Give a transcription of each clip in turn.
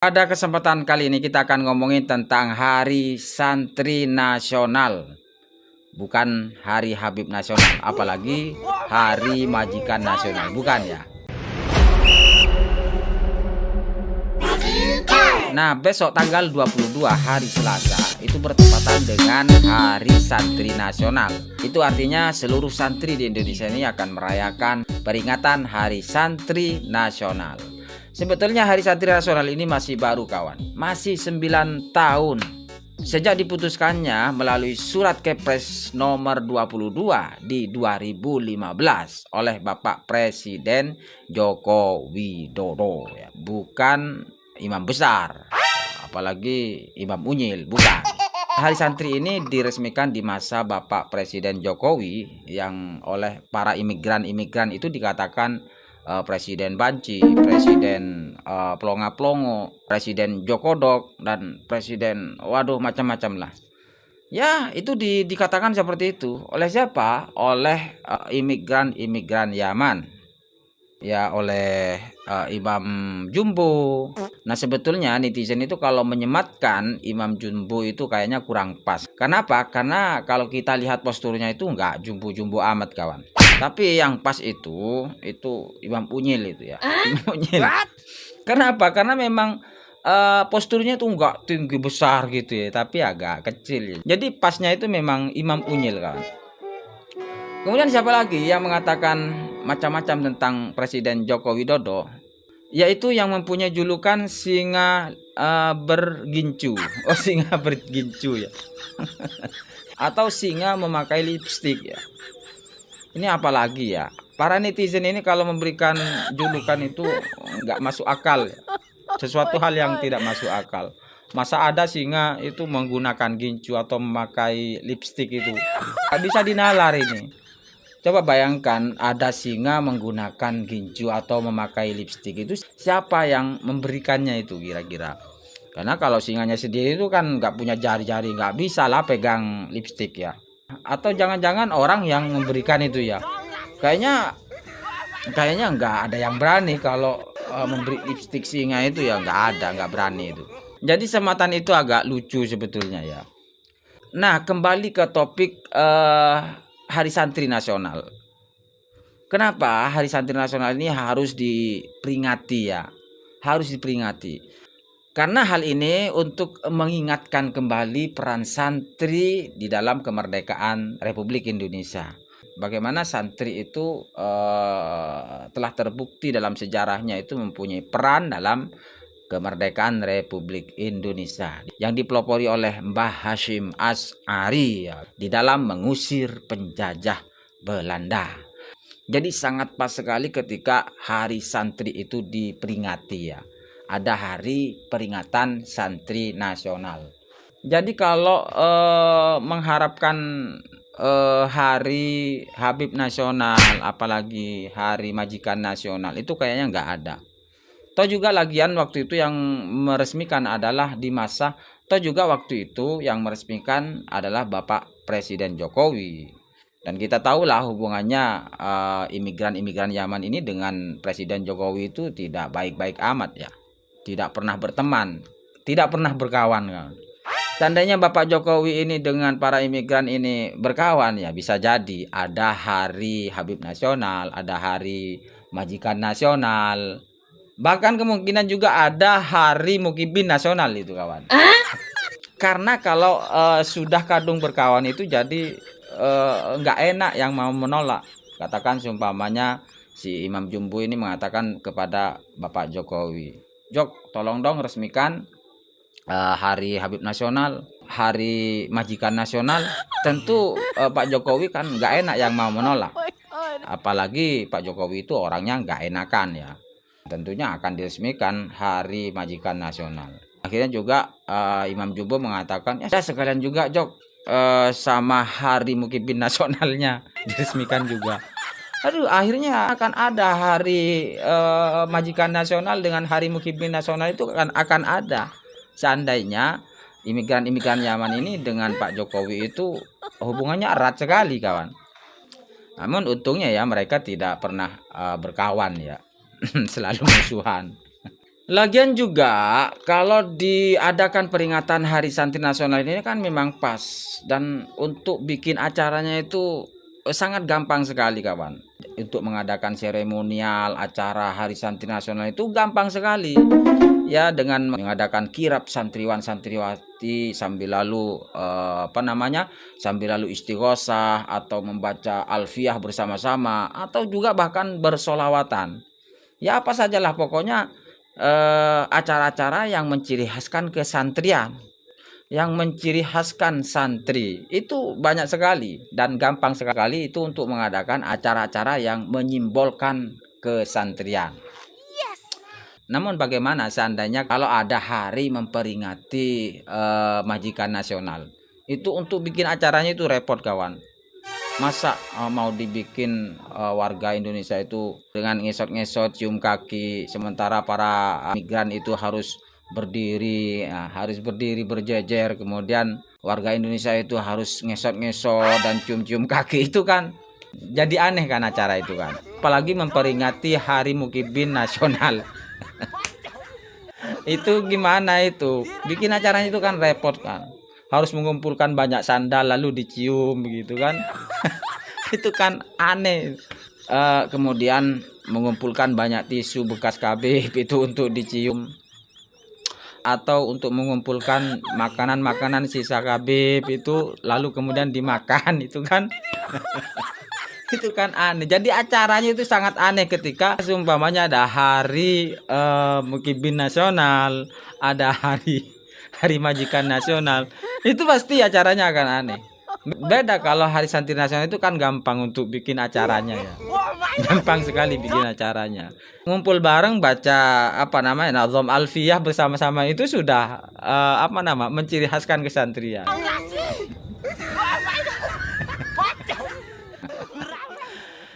Pada kesempatan kali ini kita akan ngomongin tentang Hari Santri Nasional. Bukan Hari Habib Nasional, apalagi Hari Majikan Nasional, bukan ya. Nah, besok tanggal 22 hari Selasa itu bertepatan dengan Hari Santri Nasional. Itu artinya seluruh santri di Indonesia ini akan merayakan peringatan Hari Santri Nasional. Sebetulnya Hari Santri Nasional ini masih baru, kawan. Masih 9 tahun sejak diputuskannya melalui Surat Kepres nomor 22 di 2015 oleh Bapak Presiden Joko Widodo ya. Bukan imam besar, apalagi imam unyil, bukan. Hari Santri ini diresmikan di masa Bapak Presiden Jokowi yang oleh para imigran itu dikatakan Presiden Banci, Presiden Plonga-Plongo, Presiden Jokodok, dan Presiden macam-macam lah. Ya, itu dikatakan seperti itu. Oleh siapa? Oleh imigran Yaman. Ya, oleh Imam Jumbo. Nah, sebetulnya netizen itu kalau menyematkan Imam Jumbo itu kayaknya kurang pas. Kenapa? Karena kalau kita lihat posturnya itu enggak jumbo-jumbo amat, kawan. Tapi yang pas itu Imam Unyil itu ya. Imam Unyil. Kenapa? Karena memang posturnya itu enggak tinggi besar gitu ya, tapi agak kecil. Jadi pasnya itu memang Imam Unyil, kawan. Kemudian siapa lagi yang mengatakan macam-macam tentang Presiden Joko Widodo? Yaitu yang mempunyai julukan singa bergincu. Oh, singa bergincu ya. Atau singa memakai lipstik ya. Ini apalagi ya. Para netizen ini kalau memberikan julukan itu nggak masuk akal ya. Sesuatu hal yang tidak masuk akal. Masa ada singa itu menggunakan gincu atau memakai lipstik itu? Nggak bisa dinalar ini. Coba bayangkan ada singa menggunakan gincu atau memakai lipstik, itu siapa yang memberikannya itu kira-kira? Karena kalau singanya sendiri itu kan nggak punya jari-jari, nggak bisa lah pegang lipstik ya. Atau jangan-jangan orang yang memberikan itu ya. Kayaknya nggak ada yang berani kalau memberi lipstik singa itu ya, nggak berani itu. Jadi sematan itu agak lucu sebetulnya ya. Nah, kembali ke topik Hari Santri Nasional. Kenapa Hari Santri Nasional ini harus diperingati ya? Harus diperingati. Karena hal ini untuk mengingatkan kembali peran santri di dalam kemerdekaan Republik Indonesia. Bagaimana santri itu telah terbukti dalam sejarahnya itu mempunyai peran dalam kemerdekaan Republik Indonesia yang dipelopori oleh Mbah Hashim Asy'ari ya, di dalam mengusir penjajah Belanda. Jadi sangat pas sekali ketika Hari Santri itu diperingati ya. Ada Hari Peringatan Santri Nasional. Jadi kalau mengharapkan Hari Habib Nasional, apalagi Hari Majikan Nasional, itu kayaknya nggak ada. Toh juga lagian waktu itu yang meresmikan adalah di masa, toh juga waktu itu yang meresmikan adalah Bapak Presiden Jokowi. Dan kita tahulah hubungannya imigran Yaman ini dengan Presiden Jokowi itu tidak baik-baik amat ya. Tidak pernah berteman, tidak pernah berkawan kan. Tandanya Bapak Jokowi ini dengan para imigran ini berkawan ya, bisa jadi ada Hari Habib Nasional, ada Hari Majikan Nasional. Bahkan kemungkinan juga ada Hari Mukibin Nasional itu, kawan. Karena kalau sudah kadung berkawan itu jadi nggak enak yang mau menolak. Katakan seumpamanya si Imam Jumbo ini mengatakan kepada Bapak Jokowi, Jok, tolong dong resmikan Hari Habib Nasional, Hari Majikan Nasional. Tentu Pak Jokowi kan nggak enak yang mau menolak. Apalagi Pak Jokowi itu orangnya nggak enakan ya. Tentunya akan diresmikan Hari Majikan Nasional. Akhirnya juga Imam Jumbo mengatakan, ya sekalian juga Jok sama Hari Mukibin Nasionalnya diresmikan juga. Aduh, akhirnya akan ada Hari Majikan Nasional dengan Hari Mukibin Nasional itu akan ada. Seandainya imigran Yaman ini dengan Pak Jokowi itu hubungannya erat sekali, kawan. Namun untungnya ya mereka tidak pernah berkawan ya. Selalu musuhan. Lagian juga kalau diadakan peringatan Hari Santri Nasional ini kan memang pas, dan untuk bikin acaranya itu sangat gampang sekali kawan. Untuk mengadakan seremonial acara Hari Santri Nasional itu gampang sekali. Ya, dengan mengadakan kirap santriwan santriwati sambil lalu sambil lalu istighosah atau membaca alfiyah bersama-sama atau juga bahkan bersolawatan. Ya apa sajalah pokoknya acara-acara yang menciri khaskan kesantrian, yang menciri khaskan santri itu banyak sekali dan gampang sekali itu untuk mengadakan acara-acara yang menyimbolkan kesantrian. Namun bagaimana seandainya kalau ada hari memperingati majikan nasional? Itu untuk bikin acaranya itu repot kawan. Masa mau dibikin warga Indonesia itu dengan ngesot-ngesot cium kaki, sementara para migran itu harus berdiri berjejer, kemudian warga Indonesia itu harus ngesot-ngesot dan cium-cium kaki, itu kan jadi aneh kan acara itu kan. Apalagi memperingati Hari Mukibin Nasional. Itu gimana itu? Bikin acaranya itu kan repot kan. Harus mengumpulkan banyak sandal lalu dicium begitu kan. Itu kan aneh. Kemudian mengumpulkan banyak tisu bekas KB itu untuk dicium, atau untuk mengumpulkan makanan-makanan sisa KB itu lalu kemudian dimakan, itu kan itu kan aneh. Jadi acaranya itu sangat aneh ketika seumpamanya ada Hari Mukibin Nasional, ada Hari Majikan Nasional, itu pasti acaranya akan aneh. Beda kalau Hari Santri Nasional itu kan gampang untuk bikin acaranya ya. Gampang sekali bikin acaranya. Ngumpul bareng baca Nazom Alfiyah bersama-sama itu sudah menciri khaskan kesantrian.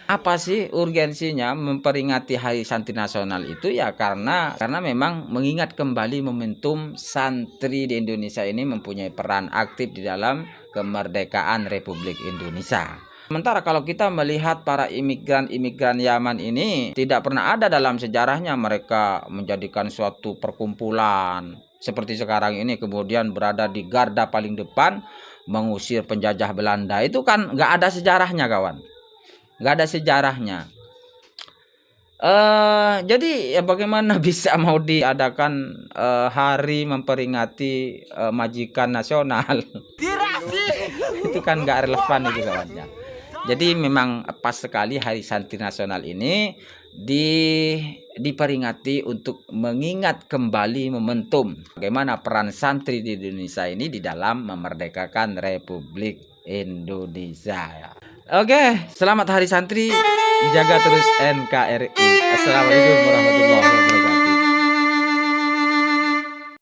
Apa sih urgensinya memperingati Hari Santri Nasional itu? Ya karena memang mengingat kembali momentum santri di Indonesia ini mempunyai peran aktif di dalam kemerdekaan Republik Indonesia. Sementara kalau kita melihat para imigran Yaman ini, tidak pernah ada dalam sejarahnya mereka menjadikan suatu perkumpulan seperti sekarang ini, kemudian berada di garda paling depan mengusir penjajah Belanda. Itu kan nggak ada sejarahnya kawan. Nggak ada sejarahnya. Jadi ya bagaimana bisa mau diadakan hari memperingati majikan nasional? Itu kan nggak relevan itu kawannya. Jadi memang pas sekali Hari Santri Nasional ini diperingati untuk mengingat kembali momentum bagaimana peran santri di Indonesia ini di dalam memerdekakan Republik Indonesia. Oke, selamat Hari Santri, jaga terus NKRI. Assalamualaikum warahmatullahi wabarakatuh.